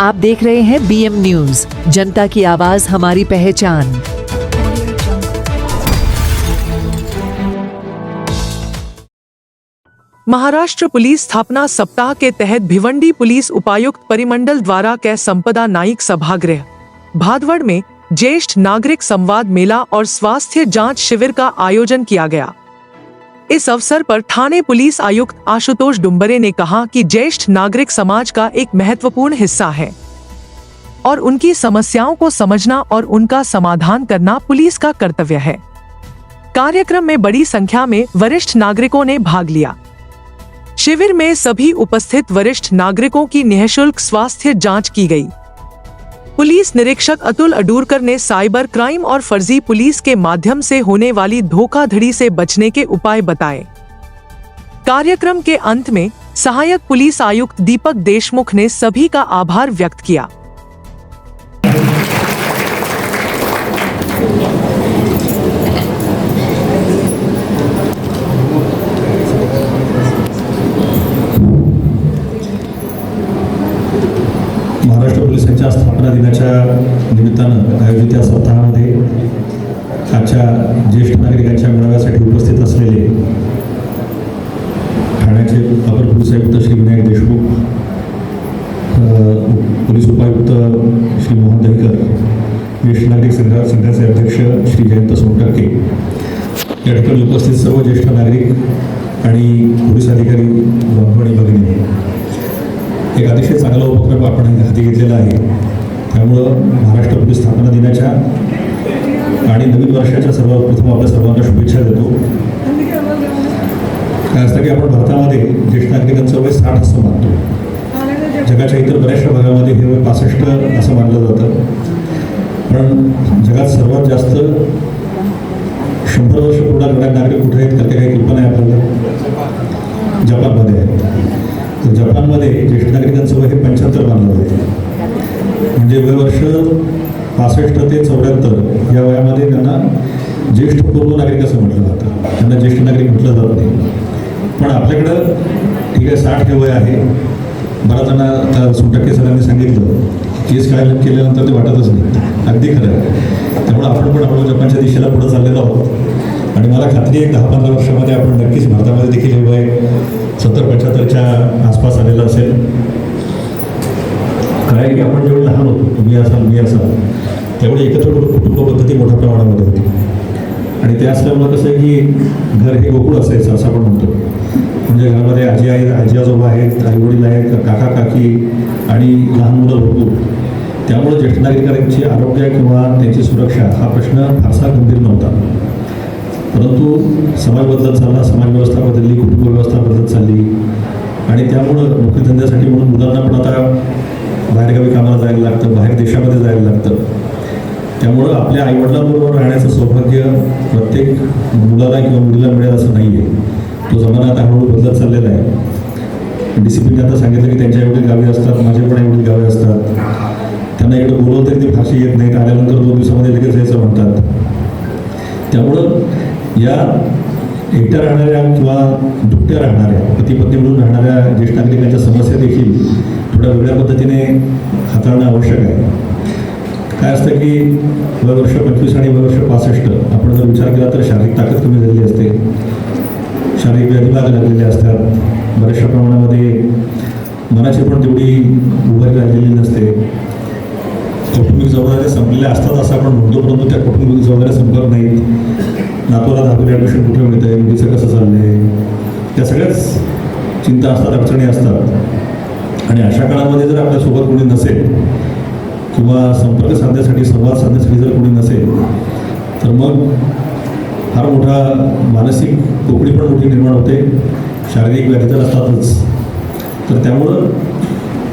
आप देख रहे हैं BM न्यूज, जनता की आवाज हमारी पहचान। महाराष्ट्र पुलिस स्थापना सप्ताह के तहत भिवंडी पुलिस उपायुक्त परिमंडल द्वारा कै संपदा नाइक सभागृह भादवड़ में ज्येष्ठ नागरिक संवाद मेला और स्वास्थ्य जांच शिविर का आयोजन किया गया। इस अवसर पर ठाणे पुलिस आयुक्त आशुतोष डुम्बरे ने कहा कि ज्येष्ठ नागरिक समाज का एक महत्वपूर्ण हिस्सा है और उनकी समस्याओं को समझना और उनका समाधान करना पुलिस का कर्तव्य है। कार्यक्रम में बड़ी संख्या में वरिष्ठ नागरिकों ने भाग लिया। शिविर में सभी उपस्थित वरिष्ठ नागरिकों की निःशुल्क स्वास्थ्य जांच की गई। पुलिस निरीक्षक अतुल अडूरकर ने साइबर क्राइम और फर्जी पुलिस के माध्यम से होने वाली धोखाधड़ी से बचने के उपाय बताए। कार्यक्रम के अंत में सहायक पुलिस आयुक्त दीपक देशमुख ने सभी का आभार व्यक्त किया। महाराष्ट्र पोलिसांच्या स्थापना दिनाच्या निमित्तानं आयोजित या सप्ताहामध्ये आजच्या ज्येष्ठ नागरिकांच्या मेळाव्यासाठी उपस्थित असलेले ठाण्याचे अपर पोलीस आयुक्त श्री विनायक देशमुख, पोलीस उपायुक्त श्री मोहन दहीकर, ज्येष्ठ नागरिक संघाचे अध्यक्ष श्री जयंत सोनटक्के, या ठिकाणी उपस्थित सर्व ज्येष्ठ नागरिक आणि पोलीस अधिकारी बंधू आणि भगिनी, एक अतिशय चांगला उपक्रम आपण हाती घेतलेला आहे। त्यामुळं महाराष्ट्र पोलीस स्थापना दिनाच्या आणि नवीन वर्षाच्या सर्वप्रथम आपल्या सर्वांना शुभेच्छा देतो। काय असतं की आपण भारतामध्ये ज्येष्ठ नागरिकांचं वय 60 असं मानतो। जगाच्या इतर बऱ्याचशा भागामध्ये हे वय 65 असं मानलं जातं, पण जगात सर्वात जास्त 100 वर्ष पूर्ण करणारे नागरिक कुठे आहेत त्याची काही कल्पना आहे आपल्याला? जपानमध्ये आहे। तर जपानमध्ये ज्येष्ठ नागरिकांचं वय हे 75 मानलं जातं। म्हणजे वयवर्ष 65 ते 74 या वयामध्ये त्यांना ज्येष्ठ पूर्व नागरिक असं म्हटलं जातं, त्यांना ज्येष्ठ नागरिक म्हटलं जात नाही। पण आपल्याकडं ठीक आहे 60 हे वय आहे। बऱ्याच जणांना सोनटक्के सरांनी सांगितलं केस काय केल्यानंतर ते वाटतच नाही, अगदी खरं आहे। त्यामुळे आपण पण आपल्या जपानच्या दिशेला पुढे चाललेलो आहोत आणि मला खात्री आहे 10-15 वर्षामध्ये आपण नक्कीच भारतामध्ये देखील हे वय 70-75च्या आसपास आलेलं असेल। काय की आपण जेवढे लहान होतो, तुम्ही असाल मी असाल, तेवढे एकत्र कुटुंब पद्धती मोठ्या प्रमाणामध्ये होती आणि ते असल्यामुळं कसं आहे की घर हे गोकुळ असायचं असं आपण म्हणतो। म्हणजे घरामध्ये आजी आजोबा आहेत, आई वडील आहेत, काका काकी आणि लहान मुलं भरपूर। त्यामुळे ज्येष्ठ नागरिकांची आरोग्य किंवा त्यांची सुरक्षा हा प्रश्न फारसा गंभीर नव्हता। परंतु समाज बदलत चालला, समाज व्यवस्था बदलली, कुटुंब व्यवस्था बदलत चालली आणि त्यामुळं नोकरी धंद्यासाठी म्हणून मुलांना पण आता बाहेरगावी कामाला जायला लागतं, बाहेर देशामध्ये जायला लागतं। त्यामुळं आपल्या आईवडिलांबरोबर राहण्याचं सौभाग्य प्रत्येक मुलाला किंवा मुलीला मिळेल असं नाही आहे। तो जमाना आता हळूहळू बदलत चाललेला आहे। DCPने आता सांगितलं की त्यांच्या एवढे गावे असतात, माझे पण एवढे गावे असतात, त्यांना इकडे बोलवलं तरी ते फारशी येत नाहीत, आल्यानंतर 2 दिवसामध्ये लगेच यायचं म्हणतात। त्यामुळं या एकट्या राहणाऱ्या किंवा दुकट्या राहणाऱ्या पती पत्नी म्हणून राहणाऱ्या ज्येष्ठ नागरिकांच्या समस्या देखील थोड्या वेगळ्या पद्धतीने हाताळणं आवश्यक आहे। काय असतं की वयवर्ष 25 आणि वयवर्ष 65 आपण जर विचार केला तर शारीरिक ताकद कमी झालेली असते, शारीरिक व्याधी लागलेले असतात, बऱ्याचशा प्रमाणामध्ये मनाची पण तेवढी उभारी राहिलेली नसते। कौटुंबिक जबाबदाऱ्या संपलेल्या असतात असं आपण म्हणतो, परंतु त्या कौटुंबिक जबाबदाऱ्या संपत नाहीत। नातवाला 10वी ॲडमिशन कुठे मिळतं आहे, मुलीचं कसं चाललं आहे, त्या सगळ्याच चिंता असतात, अडचणी असतात। आणि अशा काळामध्ये जर आपल्यासोबत कोणी नसेल किंवा संपर्क साधण्यासाठी, संवाद साधण्यासाठी जर कोणी नसेल तर मग फार मोठा मानसिक पोकळी पण मोठी निर्माण होते, शारीरिक व्याधी तर असतातच। तर त्यामुळं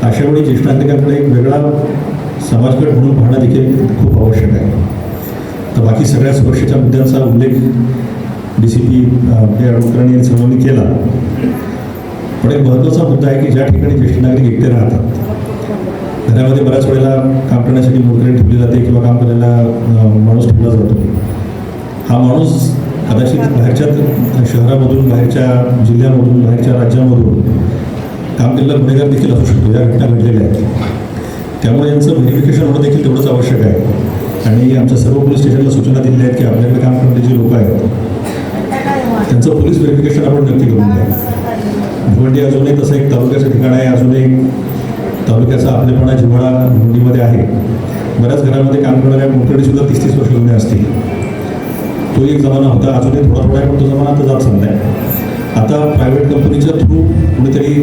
अशा वेळी ज्येष्ठ नागरिकांकडे एक वेगळा समाजगट म्हणून पाहणं देखील खूप आवश्यक आहे। तर बाकी सगळ्या सुरक्षेच्या मुद्द्यांचा उल्लेख DCP अडूकरांनी सर्वांनी केला, पण एक महत्त्वाचा मुद्दा आहे की ज्या ठिकाणी ज्येष्ठ नागरिक एकटे राहतात, घरामध्ये बऱ्याच वेळेला काम करण्यासाठी नोकरी ठेवली जाते किंवा काम करायला माणूस ठेवला जातो। हा माणूस कदाचित बाहेरच्या शहरामधून, बाहेरच्या जिल्ह्यामधून, बाहेरच्या राज्यामधून काम केलेला गुन्हेगार देखील असू शकतो, या घटना घडलेल्या आहेत। त्यामुळे यांचं व्हेरिफिकेशन होणं देखील तेवढंच आवश्यक आहे. आणि आमच्या सर्व पोलीस स्टेशनला सूचना दिलेल्या आहेत की आपल्याकडे काम करणारे जे लोक आहेत त्यांचं पोलीस व्हेरिफिकेशन आपण नक्की करून द्या. भिवंडी अजूनही तसं एक तालुक्याचं ठिकाण आहे, अजूनही तालुक्याचा आपलेपणा जिव्हाळा भिवंडीमध्ये आहे. बऱ्याच घरामध्ये काम करणाऱ्या मोठेसुद्धा 30-30 वर्ष जुने असतील. तो एक जमाना होता, अजूनही थोडा थोडा आहे, पण तो जमाना आता जात चालला आहे. आता प्रायव्हेट कंपनीच्या थ्रू कुणीतरी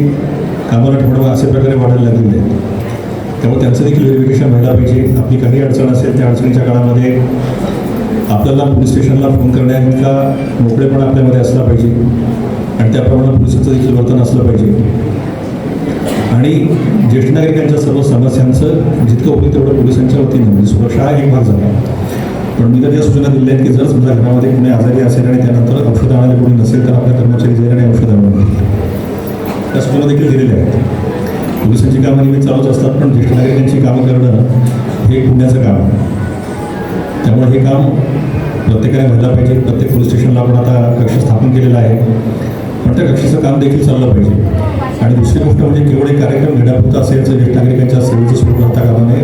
कामाला ठेवणं असे प्रकारे वाढायला लागलेले आहेत. त्यामुळे त्यांचं देखील व्हेरिफिकेशन व्हायला पाहिजे. आपली काही अडचण असेल त्या अडचणीच्या काळामध्ये आपल्याला पोलीस स्टेशनला फोन करण्याचा मोकळेपणा आपल्यामध्ये असला पाहिजे आणि त्याप्रमाणे पोलिसांचं देखील वर्तन असलं पाहिजे. आणि ज्येष्ठ नागरिकांच्या सर्व समस्यांचं जितकं होईल तेवढं पोलिसांच्या वतीनं म्हणजे सुरक्षा हा एक भाग झाला. पण मी तर या सूचना दिल्या आहेत की जर समजा घरामध्ये कोणी आजारी असेल आणि त्यानंतर औषधं आणायला कोणी नसेल तर आपल्या कर्मचारी जाईल आणि औषध आणून देईल. त्या सूचना देखील दिलेल्या आहेत. पोलिसांची कामं नेहमी चालूच असतात, पण ज्येष्ठ नागरिकांची कामं करणं हे पुण्याचं काम आहे. त्यामुळे हे काम प्रत्येकाने व्हायला पाहिजे. प्रत्येक पोलीस स्टेशनला आपण आता कक्ष स्थापन केलेला आहे, पण त्या कक्षाचं काम देखील चाललं पाहिजे. आणि दुसरी गोष्ट म्हणजे केवळ एक कार्यक्रम घेण्यापुरता असेल तर ज्येष्ठ नागरिकांच्या सेवेचं सुरू करता कामा नये.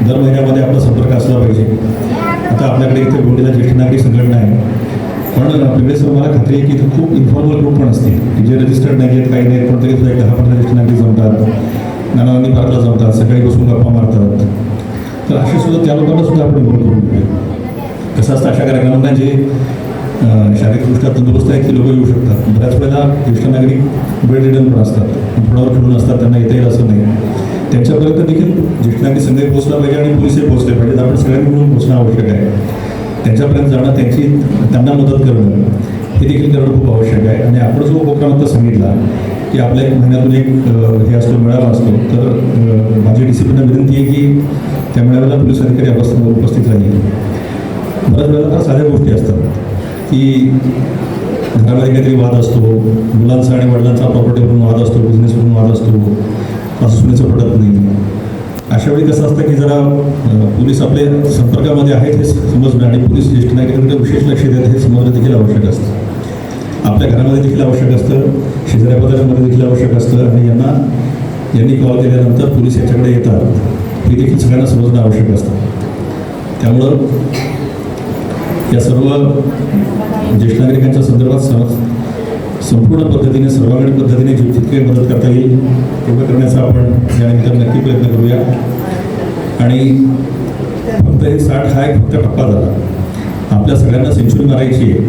दर महिन्यामध्ये आपला संपर्क असला पाहिजे. आता आपल्याकडे इथे गोंडीला ज्येष्ठ नागरिक संघटना आहे, पण पिंपळे सर मला खात्री आहे की इथे खूप इन्फॉर्मल ग्रुप पण असतील की जे रजिस्टर्ड नाही आहेत, काही नाही, पण तरी सुद्धा 10-15 ज्येष्ठ नागरिक जमतात, नानांनी पार्कला जमतात, सकाळी बसून गप्पा मारतात. तर असे सुद्धा त्या लोकांना सुद्धा आपण इन्व्हॉल्व करून घेऊया. कसं असतं अशा कार्यक्रमांना जे शारीरिकदृष्ट्या तंदुरुस्त आहेत ते लोक येऊ शकतात. बऱ्याच वेळेला ज्येष्ठ नागरिक बेड रिडन पण असतात, फुडावर खेळून असतात, त्यांना येता येईल असं नाही. त्यांच्यापर्यंत देखील ज्येष्ठ नागरिक संघही पोहोचला पाहिजे आणि पोलीसही पोहोचले पाहिजेत. आपण सगळ्यांनी मिळून पोहोचणं आवश्यक आहे. त्यांच्यापर्यंत जाणं, त्यांना मदत करणं हे देखील करणं खूप आवश्यक आहे. आणि आपण जो उपक्रम आता सांगितला की आपल्या एक महिन्यातून एक हे असतो, मेळावा असतो, तर माझी डिसिप्लिनला विनंती आहे की त्या मेळाव्याला पोलीस अधिकारी उपस्थित राहील. बऱ्याच वेळेला फार साध्या गोष्टी असतात की घरामध्ये काहीतरी वाद असतो, मुलांचा आणि वडिलांचा प्रॉपर्टीवरून वाद असतो, बिझनेसवरून वाद असतो, असं सुनेचं पडत नाही. अशा वेळी कसं असतं की जरा पोलीस आपल्या संपर्कामध्ये आहेत हे समजणं आणि पोलीस ज्येष्ठ नागरिकांकडे विशेष लक्ष देत हे समजणं देखील आवश्यक असतं. आपल्या घरामध्ये देखील आवश्यक असतं, शेजाऱ्या पाजाऱ्यांमध्ये देखील आवश्यक असतं. आणि यांनी कॉल केल्यानंतर पोलीस याच्याकडे येतात हे देखील सगळ्यांना समजणं आवश्यक असतं. त्यामुळं या सर्व ज्येष्ठ नागरिकांच्या संदर्भात संपूर्ण पद्धतीने, सर्वांगीण पद्धतीने जितके मदत करता येईल तेवढं करण्याचा आपण या निमित्तानं नक्की प्रयत्न करूया. आणि फक्त हे 60 हा एक फक्त टप्पा झाला. आपल्या सगळ्यांना सेंचुरी मारायची आहे.